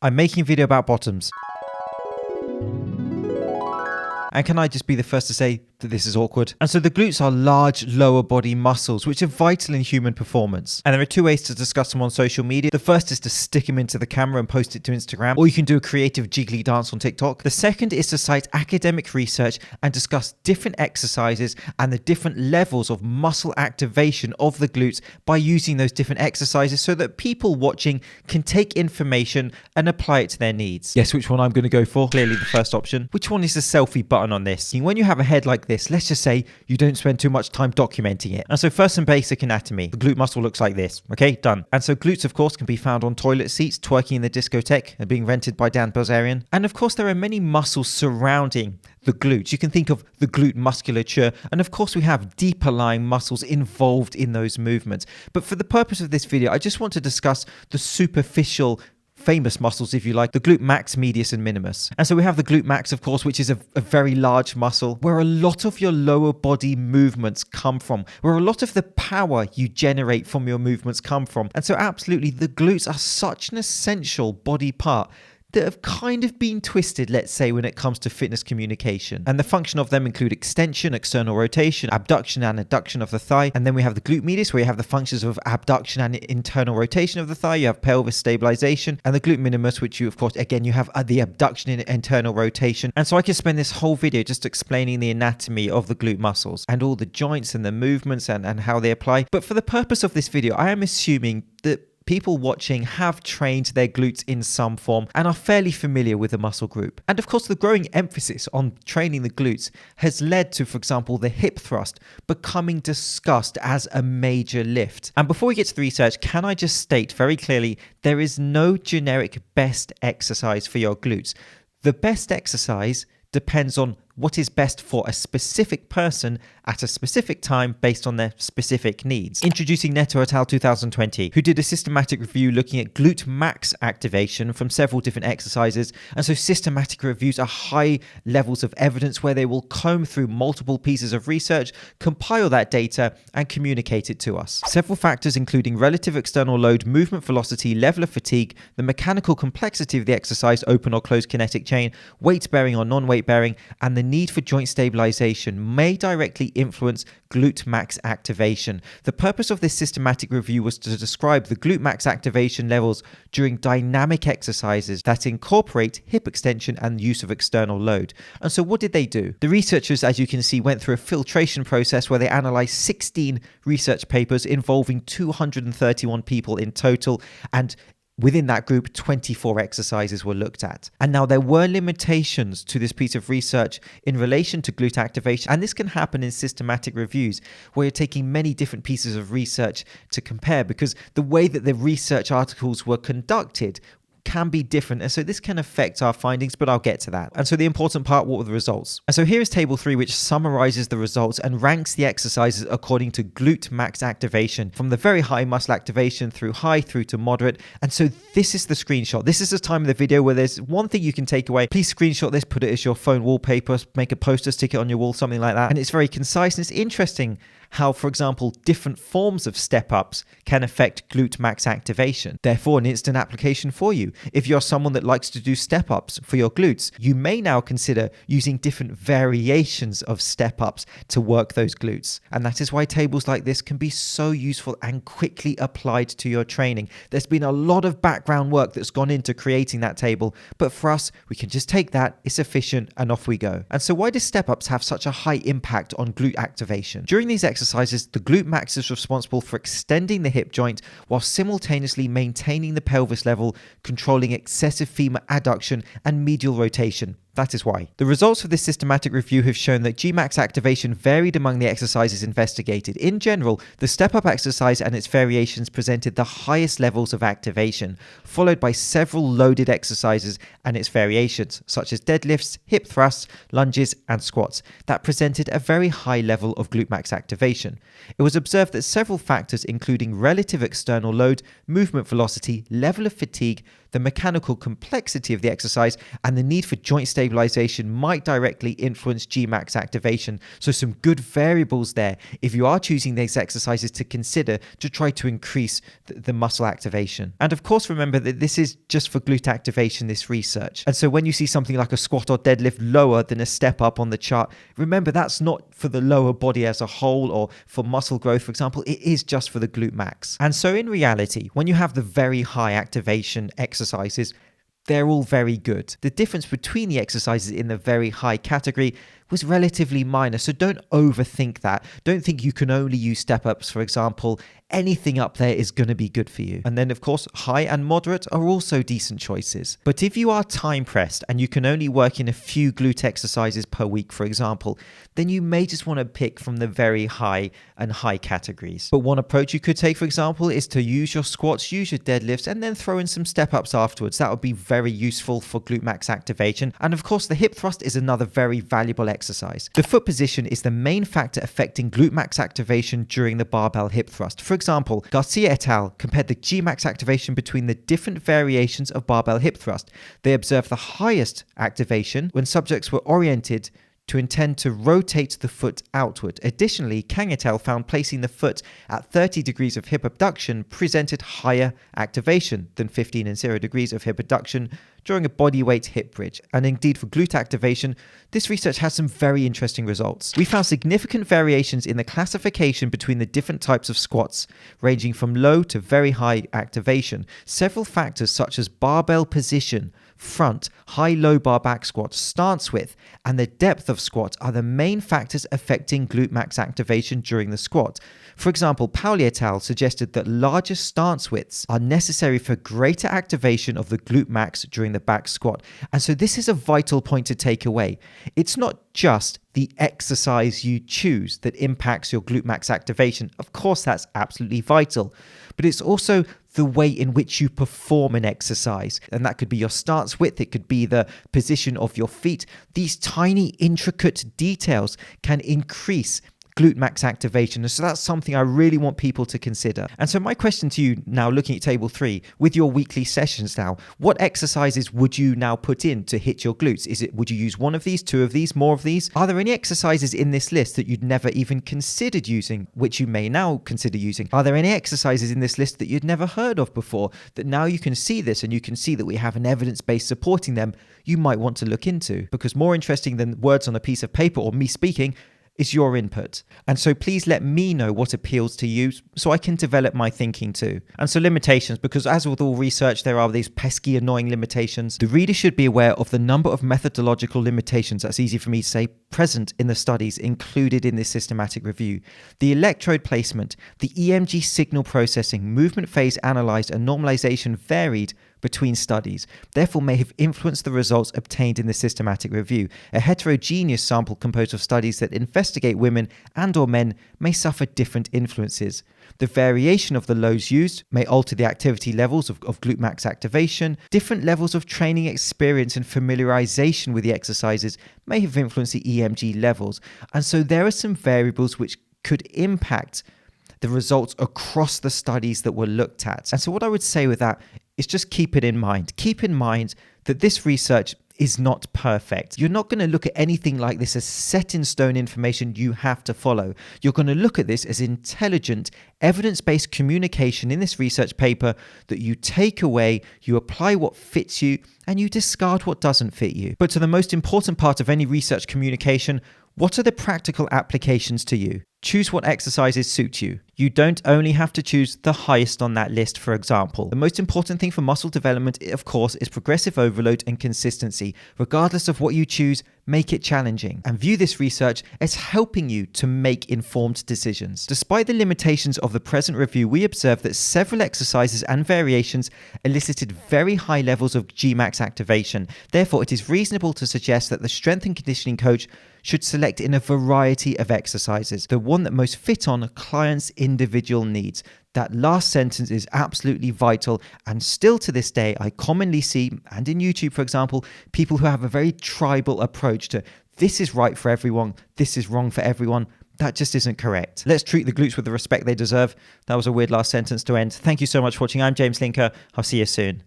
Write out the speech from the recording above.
I'm making a video about bottoms. And can I just be the first to say that this is awkward? And so the glutes are large lower body muscles which are vital in human performance. And there are two ways to discuss them on social media. The first is to stick them into the camera and post it to Instagram, or you can do a creative jiggly dance on TikTok. The second is to cite academic research and discuss different exercises and the different levels of muscle activation of the glutes by using those different exercises so that people watching can take information and apply it to their needs. Guess which one I'm going to go for? Clearly the first option. Which one is the selfie button on this? When you have a head like this, let's just say you don't spend too much time documenting it. And so first, some basic anatomy. The glute muscle looks like this. Okay, done. And so glutes, of course, can be found on toilet seats, twerking in the discotheque, and being rented by Dan Bilzerian. And of course, there are many muscles surrounding the glutes. You can think of the glute musculature, and of course we have deeper lying muscles involved in those movements. But for the purpose of this video, I just want to discuss the superficial famous muscles, if you like, the glute max, medius and minimus. And so we have the glute max, of course, which is a very large muscle where a lot of your lower body movements come from, where a lot of the power you generate from your movements come from. And so absolutely, the glutes are such an essential body part that have kind of been twisted, let's say, when it comes to fitness communication. And the function of them include extension, external rotation, abduction and adduction of the thigh. And then we have the glute medius, where you have the functions of abduction and internal rotation of the thigh. You have pelvis stabilization, and the glute minimus, which you, of course, again, you have the abduction and internal rotation. And so I could spend this whole video just explaining the anatomy of the glute muscles and all the joints and the movements and how they apply. But for the purpose of this video, I am assuming that people watching have trained their glutes in some form and are fairly familiar with the muscle group. And of course, the growing emphasis on training the glutes has led to, for example, the hip thrust becoming discussed as a major lift. And before we get to the research, can I just state very clearly, there is no generic best exercise for your glutes. The best exercise depends on what is best for a specific person at a specific time based on their specific needs. Introducing Neto et al. 2020, who did a systematic review looking at glute max activation from several different exercises. And so systematic reviews are high levels of evidence where they will comb through multiple pieces of research, compile that data, and communicate it to us. Several factors including relative external load, movement velocity, level of fatigue, the mechanical complexity of the exercise, open or closed kinetic chain, weight bearing or non-weight bearing, and the need for joint stabilization may directly influence glute max activation. The purpose of this systematic review was to describe the glute max activation levels during dynamic exercises that incorporate hip extension and use of external load. And so what did they do? The researchers, as you can see, went through a filtration process where they analyzed 16 research papers involving 231 people in total, and within that group, 24 exercises were looked at. And now there were limitations to this piece of research in relation to glute activation. And this can happen in systematic reviews where you're taking many different pieces of research to compare, because the way that the research articles were conducted can be different, and so this can affect our findings, but I'll get to that. And so the important part, what were the results? And so here is table 3, which summarizes the results and ranks the exercises according to glute max activation, from the very high muscle activation through high through to moderate. And so this is the screenshot. This is the time of the video where there's one thing you can take away. Please screenshot this, put it as your phone wallpaper, make a poster, stick it on your wall, something like that. And it's very concise, and it's interesting how, for example, different forms of step-ups can affect glute max activation. Therefore, an instant application for you. If you're someone that likes to do step-ups for your glutes, you may now consider using different variations of step-ups to work those glutes. And that is why tables like this can be so useful and quickly applied to your training. There's been a lot of background work that's gone into creating that table, but for us, we can just take that, it's efficient, and off we go. And so why do step-ups have such a high impact on glute activation? During these exercises, the glute max is responsible for extending the hip joint while simultaneously maintaining the pelvis level, controlling excessive femur adduction and medial rotation. That is why. The results of this systematic review have shown that Gmax activation varied among the exercises investigated. In general, the step-up exercise and its variations presented the highest levels of activation, followed by several loaded exercises and its variations, such as deadlifts, hip thrusts, lunges, and squats, that presented a very high level of glute max activation. It was observed that several factors, including relative external load, movement velocity, level of fatigue, the mechanical complexity of the exercise, and the need for joint stabilization might directly influence Gmax activation. So some good variables there if you are choosing these exercises to consider to try to increase the muscle activation. And of course, remember that this is just for glute activation, this research. And so when you see something like a squat or deadlift lower than a step up on the chart, remember that's not for the lower body as a whole or for muscle growth, for example. It is just for the glute max. And so in reality, when you have the very high activation exercises, they're all very good. The difference between the exercises in the very high category was relatively minor, so don't overthink that. Don't think you can only use step-ups, for example. Anything up there is going to be good for you. And then, of course, high and moderate are also decent choices. But if you are time-pressed and you can only work in a few glute exercises per week, for example, then you may just want to pick from the very high and high categories. But one approach you could take, for example, is to use your squats, use your deadlifts, and then throw in some step-ups afterwards. That would be very useful for glute max activation. And of course, the hip thrust is another very valuable exercise. The foot position is the main factor affecting glute max activation during the barbell hip thrust. For example, Garcia et al. Compared the Gmax activation between the different variations of barbell hip thrust. They observed the highest activation when subjects were oriented to intend to rotate the foot outward. Additionally, Kang et al. Found placing the foot at 30 degrees of hip abduction presented higher activation than 15 and 0 degrees of hip abduction during a bodyweight hip bridge. And indeed, for glute activation, this research has some very interesting results. We found significant variations in the classification between the different types of squats, ranging from low to very high activation. Several factors such as barbell position, front, high-low bar back squat, stance width, and the depth of squat are the main factors affecting glute max activation during the squat. For example, Pauli et al. Suggested that larger stance widths are necessary for greater activation of the glute max during the back squat. And so this is a vital point to take away. It's not just the exercise you choose that impacts your glute max activation. Of course, that's absolutely vital, but it's also the way in which you perform an exercise. And that could be your stance width, it could be the position of your feet. These tiny, intricate details can increase glute max activation. And so that's something I really want people to consider. And so my question to you now, looking at table 3, with your weekly sessions now, what exercises would you now put in to hit your glutes? Would you use one of these, two of these, more of these? Are there any exercises in this list that you'd never even considered using, which you may now consider using? Are there any exercises in this list that you'd never heard of before, that now you can see this and you can see that we have an evidence base supporting them, you might want to look into? Because more interesting than words on a piece of paper or me speaking is your input. And so please let me know what appeals to you so I can develop my thinking too. And so limitations, because as with all research, there are these pesky, annoying limitations. The reader should be aware of the number of methodological limitations, that's easy for me to say, present in the studies included in this systematic review. The electrode placement, the EMG signal processing, movement phase analyzed, and normalization varied between studies, therefore may have influenced the results obtained in the systematic review. A heterogeneous sample composed of studies that investigate women and or men may suffer different influences. The variation of the loads used may alter the activity levels of glute max activation. Different levels of training experience and familiarization with the exercises may have influenced the EMG levels. And so there are some variables which could impact the results across the studies that were looked at. And so what I would say with that is just keep it in mind. Keep in mind that this research is not perfect. You're not going to look at anything like this as set in stone information you have to follow. You're going to look at this as intelligent, evidence-based communication in this research paper that you take away, you apply what fits you, and you discard what doesn't fit you. But to the most important part of any research communication, what are the practical applications to you? Choose what exercises suit you. You don't only have to choose the highest on that list, for example. The most important thing for muscle development, of course, is progressive overload and consistency. Regardless of what you choose, make it challenging. And view this research as helping you to make informed decisions. Despite the limitations of the present review, we observed that several exercises and variations elicited very high levels of Gmax activation. Therefore, it is reasonable to suggest that the strength and conditioning coach should select in a variety of exercises, the one that most fit on a client's individual needs. That last sentence is absolutely vital, and still to this day, I commonly see, and in YouTube, for example, people who have a very tribal approach to this is right for everyone, this is wrong for everyone. That just isn't correct. Let's treat the glutes with the respect they deserve. That was a weird last sentence to end. Thank you so much for watching. I'm James Linker. I'll see you soon.